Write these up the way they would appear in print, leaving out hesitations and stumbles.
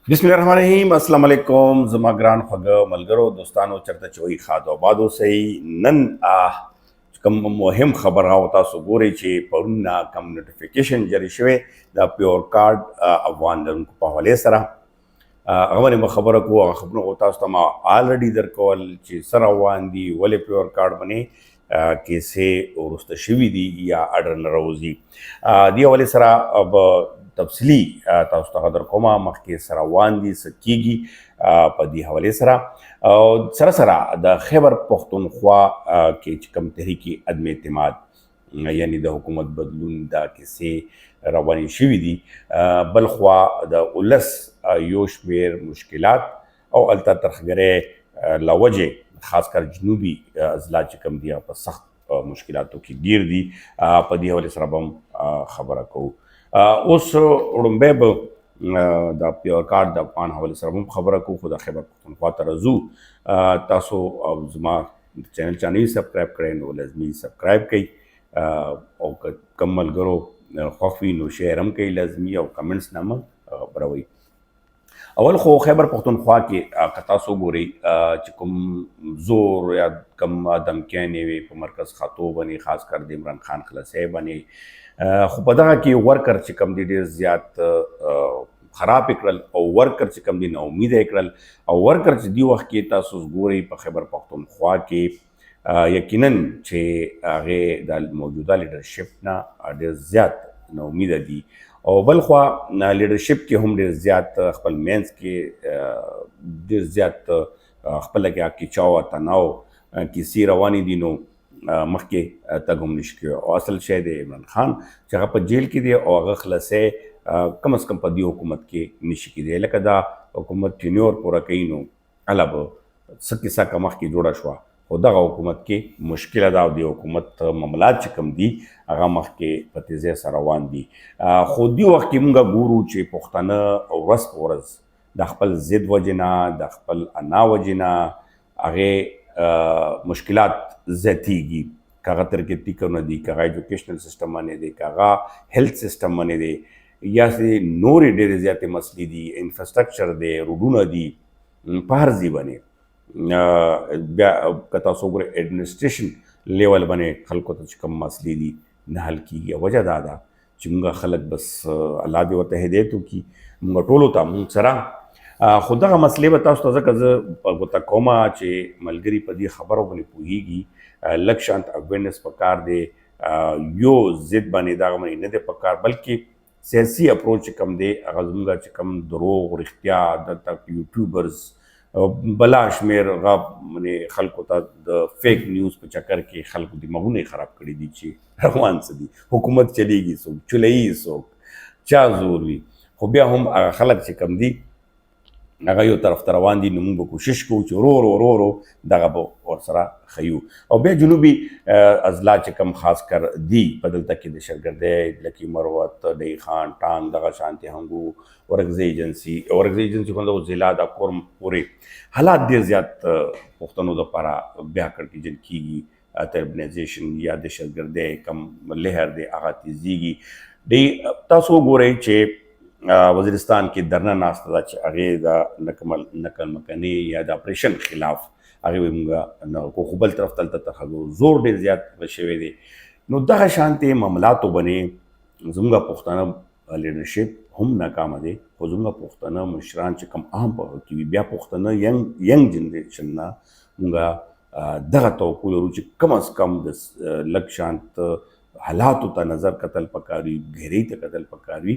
बिस्मिल्लाहिर्रहमानिर्रहीम अस्सलाम वालेकुम ज़मा ग्रान ख़ुग मलगरो दोस्तानो चरता चोई खादो आबादो सही नन कम मुहिम खबर होता सो गोरे चे परुना कम नोटिफिकेशन जरी शवे द प्योर कार्ड अफवान दन को पहले सरा अगमन खबर को खबर होता समा ऑलरेडी दर कॉल चे सरावान दी वले प्योर कार्ड बने कैसे और उस तशवी दी या अडर नरोजी दिया वाले सरा अब तफसली तास्ता कदर कोमा मखके सरा वांदी सकीगी पदी हवाले सरा सरा सरा द खैबर पख्तूनख्वा के कम तहरीकी अदम एतमाद यानी द हुकूमत बदलून दा किसे रवानी शिवी दी बलख्वा द उलस योशमेर मुश्किलात और अलता तरखगरे लावजे खासकर जनूबी अजला चिकम दिया पर सख्त मुश्किलातों की गिर दी पदी हवाले सरा बम खबर को उस उड़म्बे द प्योर कार्ड द पान हवाले सर खबर को खुदा खैबर पख्तूनख्वा तरजू तासो जुमा चैनल चानी सब्सक्राइब करें नो लजमी सब्सक्राइब कई और कमल करो खौफी नो शेयरम कई लजमी और कमेंट्स नाम बरवई अवल खो खैबर पख्तूनख्वा के कतासो गोरी चिकुम जोर या कम धमकियाँ नेवे मरकज़ खातो बने खासकर द इमरान खान खलसे बने खो पता कि वर्कर चिकम दी ढेर ज़्यादा ख़राब इकरल और वर्कर चिकम दी ना उम्मीद इकरल और वर्कर दी वक्त के तासुस गोरी पर खैबर पख्तूनख्वा के यकीनन छे आगे द मौजूदा लीडरशिप ना ढेर ज़्यादा ना उम्मीद दी और बलख्वा लीडरशिप के हम ढेर ज़्यादा खपल मेंस के ढेर ज़्यादा खपल के आकी चाव तनाव किसी रवानी दिनों मखके तगम निश्कियो और असल शहद इमरान खान जगह पर जेल की दे और अगखला से कम अज़ कम पदी हुकूमत के निश्की दे लकदा हुकूमत टिन्योर पूरा कई नो अलब सकिसा का मख की जोड़ा शुआ खुदा हुकूमत के मुश्किल अदा दी हुकूमत मामलात चिकम दी अगा मख के पतेज़े सरवान दी खुदी वक्त की मुंगा गुरु चे पुख्ताना और रस वरस दखपल जिद वजना दखपल अना वजना आगे मुश्किलात ज़तीगी कागा तरक्की करना दी कागा एजुकेशनल सिस्टम मने दे कागा हेल्थ सिस्टम मने दे या से नोरे डेरे ज़्यादा मसली दी इंफ्रास्ट्रक्चर दे रोडूना दी पारजी बने कता सोगर एडमिनिस्ट्रेशन लेवल बने खलको तो कम मसली दी नहल की वजह दादा चुंगा खलक बस अल्लाह दे वतह दे तो की मुंगा टोलो ता मुंग सरा खुदा का मसले बताओ तो कज कोमा चे मलगरी पदी खबरों बने पुहीगी लक्षांत अवेयरनेस पकार दे यो जिद बने दाग मनी न दे पकार बल्कि सियासी अप्रोच कम दे अगजुंगा कम दरोग रिख्तिया तक यूट्यूबर्स बलाश मेर गब मने खल्क होता द फेक न्यूज़ पे चक्कर के खल्क दिमागुने ख़राब करी दी ची रवान से दी हुकूमत चलेगी सो चुलई सो चा ज़रूरी खुबिया हम खलक से कम दी नगा यो तरफ तरवान दी नमुंग कोशिश को रो दगा बो और सरा खयू और बे जुनूबी अजला चकम खास कर दी बदल तक की दशरगर्दे लकी मरवत दई खान टान दगा शांति हंगू वर्गज़ एजेंसी को ज़िला दा कोरम पूरे हालात देर ज़्याद पुख्तनों दा पारा ब्याह कर की जिन की तर्बनाइजेशन या दशरगर्दे कम लहर दे आगा तीजीगी डी तासो गोरे चे वज़ीरिस्तान के दरना नास्ता आगे नकल मकनी या ऑपरेशन खिलाफ आगे मुंगा को खुबल तरफ तलता तखो जोर दे ज़्यादा शवे दे नो दगा शांति मामला तो बने जुमगा पुख्ताना लीडरशिप हम नाकाम दे जुमगा पुख्ताना मशरान च कम अहम की ब्या पुख्ताना यंग जनरेशन ना मुंगा दगा तो रुचि कम अज़ कम लक्षांत हालात होता नज़र कतल पकारी गहरी त कतल पकारी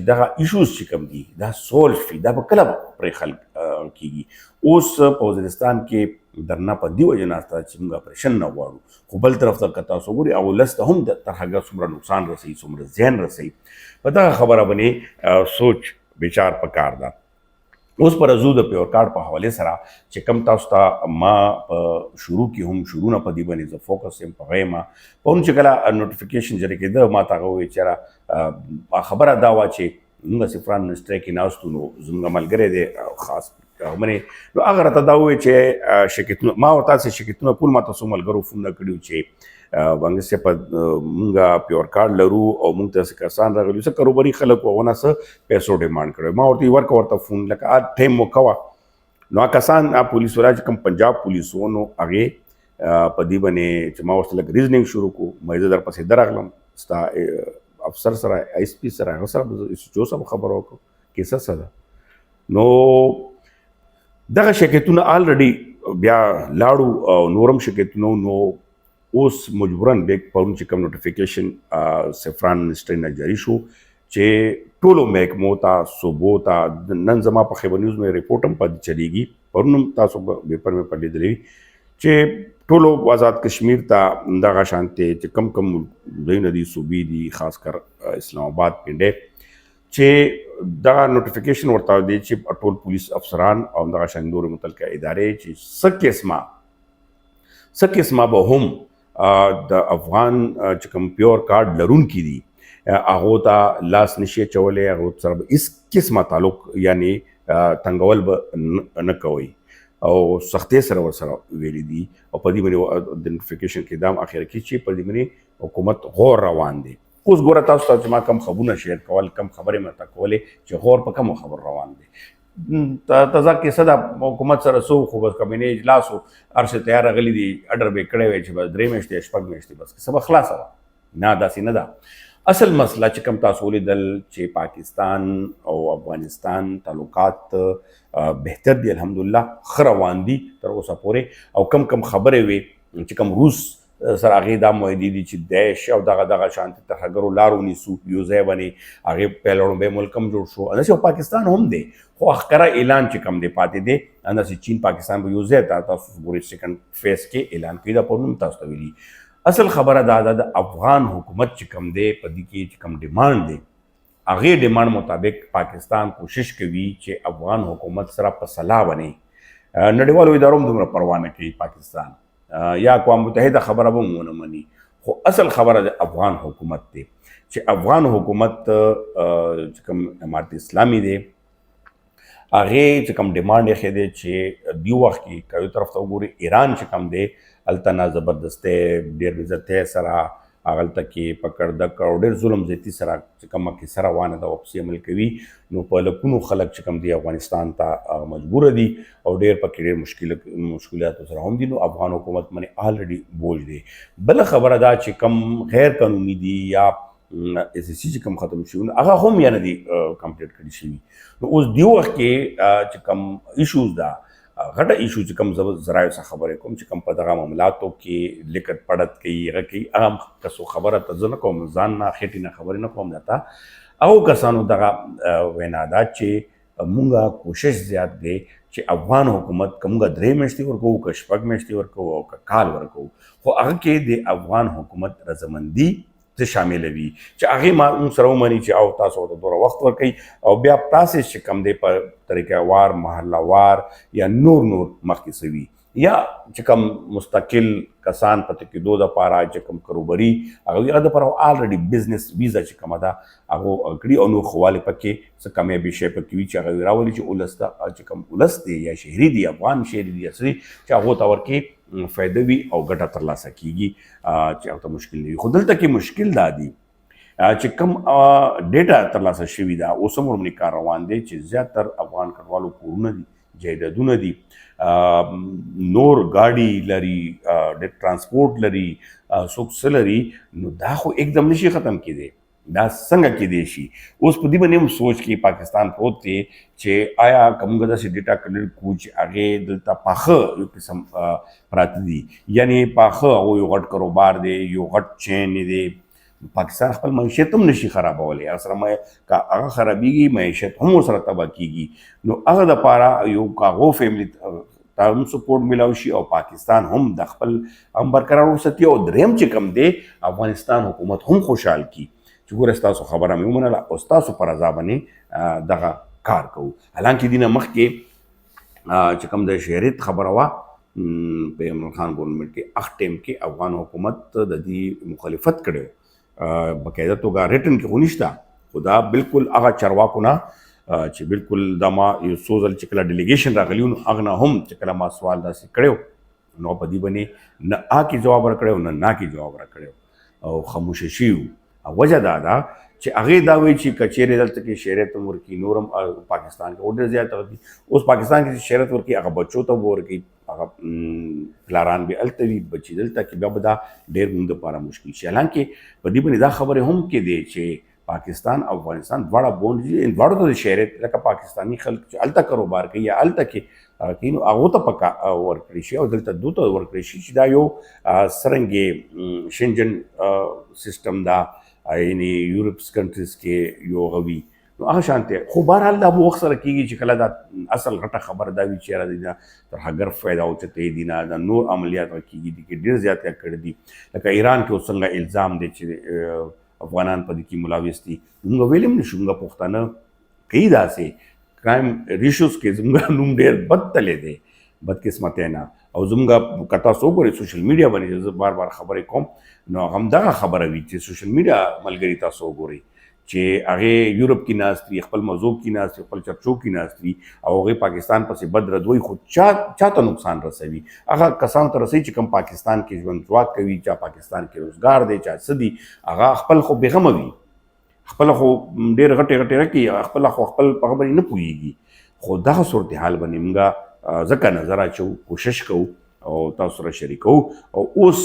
दगा इशूज़ चिकम दी दा सोल्व फी दा क्लब प्रे खल की उस वज़ीरिस्तान के दरना पर दी वजह नास्ता चिंगा ऑपरेशन न वाड़ू खुबल तरफ तक कता सोगुरी अवलस्त हम तरह सुमरा नुकसान रसई सुमरा जहन रसई पता खबर बने सोच विचार पकार दा उस पर अजूद प्योर कार्ड पर हवाले सरा चिकम तास्ता माँ शुरू की हम शुरू ना पदी बनी जो फोकस से पगे माँ पौन चिकला नोटिफिकेशन जरे के द माता का वो चरा खबर दावा चे नुंगा सिफ्रान मिनिस्टर की नास्तु नो जुंगा मलगरे दे खास मने नो अगर तदावे चे शिकितनो माँ होता से शिकितनो पुल माता सुमल गरो फुन्ना कड़ियो चे بانګ سه په مونږه پیور کارت لرو او مونږ ته څه کسان راغلي څه کاروباري خلک وونه څه پیسو ډیمانډ کړو ما ورته فون لکه ټیم مو کوا نو کسان پولیس ولا کوم پنجاب پولیسونو هغه په دې باندې چې ما ورته لګ ریزنینګ شروع کو مې در پسې درغلم ستا افسر سره ایس پی سره هغه سره جو سم خبرو کو کیسه سره نو دغه شکایتونه الریډي بیا لاړو او نورم شکایتونه نو اوس مجبورن بیک پرون چې کوم نوټیفیکیشن سفران منسټری نه جاری شو چې ټولو محکمو ته صوبو ته نن زما په خبر نیوز مې ریپورټ هم پد چلیږي پرونم تاسو پیپر مې پڑھ لیدلی چې ټولو آزاد کشمیر ته دغه شانتي چې کم کم ځایونه دي صوبې دي خاص کر اسلام آباد پنډه چې دغه نوټیفیکیشن ورته دی چې ټول پولیس افسران او دغه شان نور متعلقه ادارې چې څه قسمه به هم د افغان چې کوم پیور کارت لرونکي دي هغه ته لاس نشي چولې هغه سره به هیڅ قسمه تعلق یعنی تنګول به نه کوي او سختي سره ورسره ویلي دي او په دې باندې د نوټیفیکیشن کې دام اخر کې چې په دې باندې حکومت غور روان دي اوس ګوره تاسو ته ما کم خبرونه شیر کول کم خبرې مته کولې چې غور په کوم خبر روان دي تازه کې صدا حکومت سره سو خو بس کمینه اجلاس ارشه تیار غلي دي اډر به کړه وي چې بس درې میاشتې شپږ میاشتې بس سبا خلاص نه داسې نه ده اصل مسله چې کوم تاسو لیدل چې پاکستان او افغانستان تعلقات بهتر دي الحمدلله خروان دي تر اوسه پورې او کم خبرې وي چې کوم روس سره هغه دا مویدي دي چې دیش او دغه شانتي ترهګرو لارو نیسو یو ځای باندې هغه پیلوړو به ملکم جوړ شو انداسې پاکستان هم دی خو اخکره اعلان چې کم دی پاتې دی انداسې چین پاکستان به یو ځای تاسو ګورئ سیکنډ فیز کې اعلان کړی دا پرون تاسو ته ویلي اصل خبره دا د افغان حکومت چې کم دی په دې کې چې کم ډیمانډ دی هغه ډیمانډ مطابق پاکستان کوشش کوي چې افغان حکومت سره په صلاح باندې نړیوالو ادارو هم دومره پروا نه کوي پاکستان یا اقوام متحده خبره به ونه مني خو اصل خبره د افغان حکومت دی چې افغان حکومت چې کوم امارت اسلامي دی هغه چې کوم ډیمانډ یې دی چې دی وخت کې کوي طرف ته وګوري ایران چې کوم دی التنا زبردسته ډیر عزت سره هغه کې پکړ د کروڑ ظلم زیاتی سره چې کوم کې سره وانه د واپسی عمل کوي نو په لکونو خلک چې کوم دی افغانستان ته مجبور دي او ډیر پکې ډیر مشکلات سره هم دي نو افغان حکومت باندې الریډي بوج دی بل خبره دا چې کوم غیر قانوني دي یا اس سی چې کوم ختم شي هغه هم یا نه دي کمپلیټ کړی شي نو اوس دی وخت کې چې کوم ایشوز دا غټه ایشو چې کوم زراعي څخه خبرې کوم چې کوم په دغه معاملاتو کې لیکت پړت کوي هغه کې عام کسو خبره ته ځنه کوم ځان نه خېټي نه خبرې نه کوم داته او کسانو دغه وینا دا چې مونږه کوشش زیات دی چې افغان حکومت کومه درې میاشتې ورکو که شپږ میاشتې ورکو او که کال ورکو خو هغه کې د افغان حکومت رضامندي ته شامل وي چې هغه ما سره ومني چې او تاسو ته دوره وخت ورکړي او بیا تاسو چې کم دی په طریقه وار محله وار یا نور مخکې سوي یا چې کوم مستقل کسان پته کې دوه د پاره چې کوم کاروباري هغه د پر الریډي بزنس ویزا چې کومه ده هغه کړی او نو خواله پکې څه کمې به شي پکې چې هغه راولي چې ولسته چې کوم ولست یا شهري دي افغان شهري دي اصلي چې هغه تا ورکې فائدہ وي او ګټه ترلاسه کیږي چې هغه مشکل نه وي خو دلته کې مشکل دا دي چې کوم ډیټا ترلاسه شوي دا اوس هم ورمنې کار روان دی چې زیاتر افغان کډوالو کورونه دي جایدادونه دي نور گاډي لري د ترانسپورت لري څوک څه لري نو دا خو एकदम نشي ختم کېدی دا څنګه کېدی شي اوس په دې باندې هم سوچ کې پاکستان پروت دی چې آیا کومګه داسې ډیټا کلر کو چې هغې دلته پاخه یو قسم پراته دي یعنی پاخه او یو غټ کاروبار دی یو غټ چین دی پاکستان خپل معیشت هم نشي خرابولی هغه سره که هغه خرابېږي معیشت هم ورسره تباه کېږي نو هغه دپاره یو کاغو فیملی ته هم سپورټ میلاو شي او پاکستان هم د خپل هم برقرار وساتي او دریم چې کوم دی افغانستان حکومت هم خوشحال کی چې ګوره ستاسو خبره مې ومنله او ستاسو په رضا باندې دغه کار کوو حالانکې دې نه مخکې چې کوم د شهریت خبره وه په عمران خان ګورنمنټ کې هغه ټایم کې افغان حکومت د دې مخالفت کړی بقاعده توګه ریټن کې خو نشته خو دا بالکل هغه چارواکو نه چې بالکل دا ما یو څو ځل چې کله ډیلیګیشن راغلی نو هغه نه هم چې کله ما سوال داسې کړی نو په دې باندې نه آ کې جواب ورکړی نه نا کې جواب ورکړی او خاموشه شي او وجه دا ده چې هغې دا وایي چې که چیرې دلته کې شریعت هم ورکړي نور هم پاکستان کې ډېر زیات غږي اوس پاکستان کې چې شریعت ورکړي هغه بچو ته به ورکړي هغه پلاران به هلته وي بچي دلته کې بیا به دا ډېر موږ دپاره مشکل شي حالانکې په دې باندې دا خبرې هم کې دی چې پاکستان او افغانستان دواړه بون دي دواړو ته د شریعت لکه پاکستاني خلک چې هلته کاروبار کوي یا هلته کې نو هغو ته پکا ورکړی شي او دلته دو ته ورکړی شي چې دا یو څرنګې شنجن سیسټم دا یعنی یورپس کنټریز کې یو غوي نو هغه شانته خو بهرحال دا به وخت سره کېږي چې کله دا اصل غټه خبره دا وي چې یاره دی تر هګر فایده اوچتې دي نه دا نور عملیات کېږي دي کې ډېر زیات کړي دي لکه ایران کې اوس څنګه الزام دی چې افغانان په دې کې ملاوث دي موږ ویلې هم نشو موږ پښتانه کوي داسې کرائم ریشوز کې زموږ نوم ډېر بد تللی دی بدقسمتی نه او زموږ که تاسو وګورئ سوشل میډیا باندې زه بار بار خبرې کوم نو همدغه خبره وي چې سوشل میډیا ملګري تاسو وګورئ چې هغې یورپ کې ناست وي خپل مذهب کې ناست وي خپل چرچو کې ناست وي او هغې پاکستان پسې بد ردوي خو چاته نقصان رسوي هغه کسانو ته رسوي چې کوم پاکستان کې ژوند ځواک کوي چا پاکستان کې روزګار دی چا څه دي هغه خپل خو بېغمه وي خپله خو ډېر غټې غټې رکي خپله خو خپل په خبرې نه پوهېږي خو دغه صورتحال باندې موږ ځکه نظر اچو کوشش کوو او تاسو سره شریکو او اوس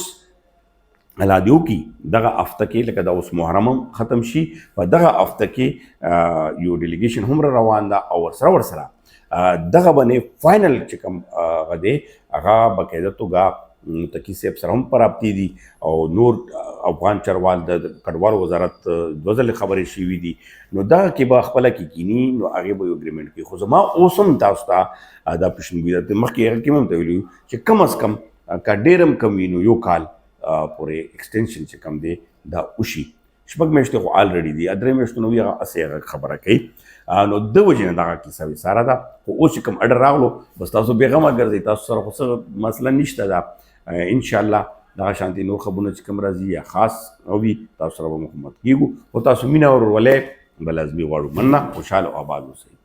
الله دې وکړي دغه هفته کې لکه دا اوس محرم هم ختم شي په دغه هفته کې یو ډیلیګیشن هم روان ده او ورسره دغه باندې فاینل چې کوم هغه دی هغه باقاعده توګه متقي صاحب سره هم په رابطې دي او نور افغان چروال د کډوالو وزارت دوه ځلې خبرې شوي دي نو دغه کې به خپله کې کینی نو هغې به یو اګریمنټ کوي خو زما اوس هم تاسو ته دا پیشنګوي ده مخکې هغه کې هم ته ویلي چې کم از کم که ډېر هم کم وي نو یو کال پورې ایکسټینشن چې کوم دی دا وشي شپږ میاشتې خو آلریډي دي درې میاشتو نه وي هغه هسې هغه خبره کوي نو د وجې نه دغه کیسه وساره ده خو اوس چې کوم اډر راغلو بس تاسو بېغمه ګرځئ تاسو سره خو څه مسله نشته ده انشاءالله دغه شانتي نور خبرونه چې کوم راځي یا خاص وي تاسو سره به مخامخ کېږو خو تاسو مینه ورولئ به لازمي غواړو مننه خوشحاله او آباد اوسئ